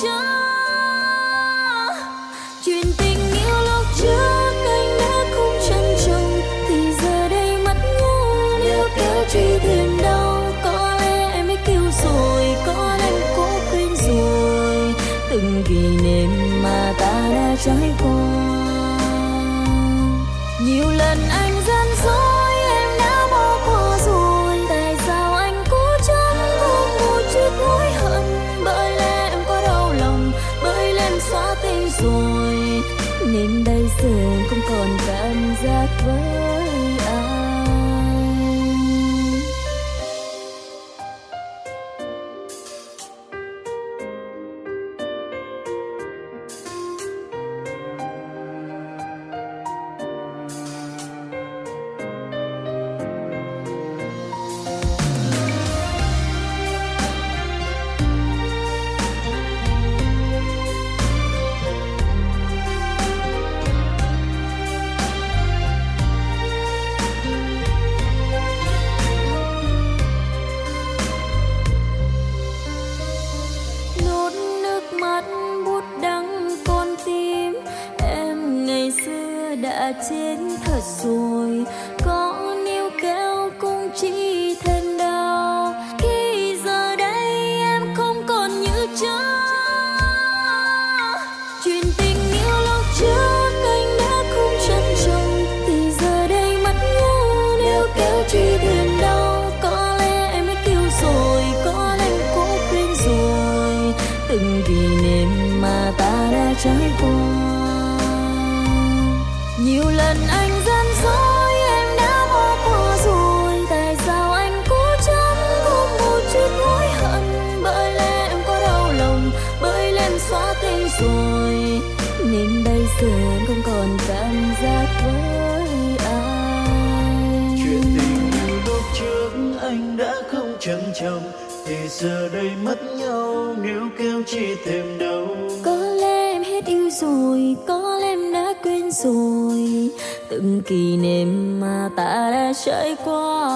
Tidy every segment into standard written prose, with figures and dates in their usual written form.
chưa. Chuyện tình yêu lúc trước anh đã không trân trọng, thì giờ đây mất nhau nếu kéo truy tìm đâu. Có lẽ em biết yêu rồi, có lẽ em cố quên rồi từng kỷ niệm mà ta đã trải qua. Nhiều lần anh gian dối em đã bỏ qua rồi, tại sao anh cố chấp không một chút hối hận? Bởi lẽ em có đau lòng, bởi lẽ em xóa tên rồi, nên bây giờ em không còn cảm giác với anh. Đã chết thật rồi, có níu kéo cũng chỉ thêm đau. Khi giờ đây em không còn như trước, chuyện tình yêu lúc trước anh đã không trân trọng, thì giờ đây mất nhau nếu kéo truy tìm đâu. Có lẽ em biết yêu rồi, có lẽ em cố quên rồi từng kỷ niệm mà ta đã trải qua. Nhiều lần anh gian dối em đã bỏ qua rồi, tại sao anh cố chấp không một chút hối hận? Bởi lẽ em có đau lòng, bởi lẽ em xóa tên rồi, nên bây giờ em không còn cảm giác với anh. Chuyện tình yêu lúc trước anh đã không trân trọng, thì giờ đây mất nhau nếu kéo chi thêm đâu. Có lẽ em hết yêu rồi, có lẽ em đã quên rồi từng kỷ niệm mà ta đã trải qua.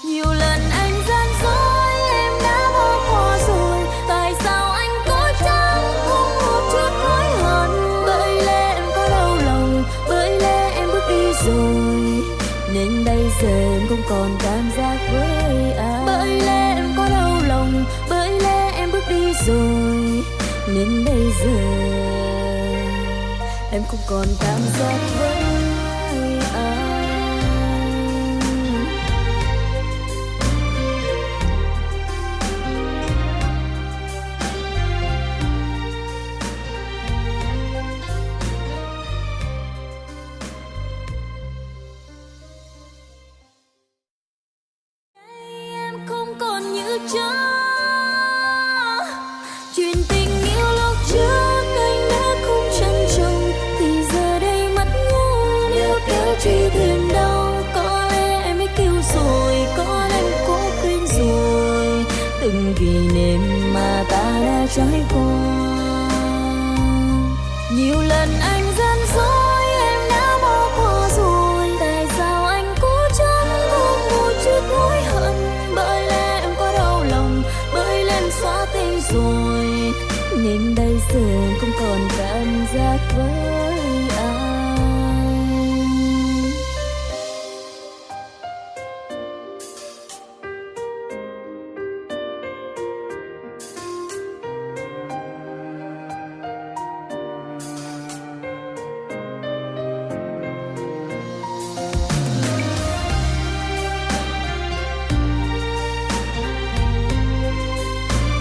Nhiều lần anh gian dối em đã bỏ qua rồi, tại sao anh cố chấp không một chút hối hận? Bởi lẽ em có đau lòng, bởi lẽ em bước đi rồi, nên bây giờ em không còn cảm giác với ai. Bởi lẽ em có đau lòng, bởi lẽ em bước đi rồi, nên bây giờ em không còn cảm giác với anh. Em không còn như trước, chuyện tình yêu lúc trước anh đã không trân trọng, thì giờ đây mất nhau nếu kéo truy tìm đâu. Có lẽ em biết yêu rồi, có lẽ em cố quên rồi từng kỷ niệm mà ta đã trải qua. Nhiều lần anh gian dối em đã bỏ qua rồi, tại sao anh cố chấp không một chút hối hận? Bởi lẽ em có đau lòng, bởi lẽ em xóa tên rồi, nên bây giờ em không còn cảm giác với anh.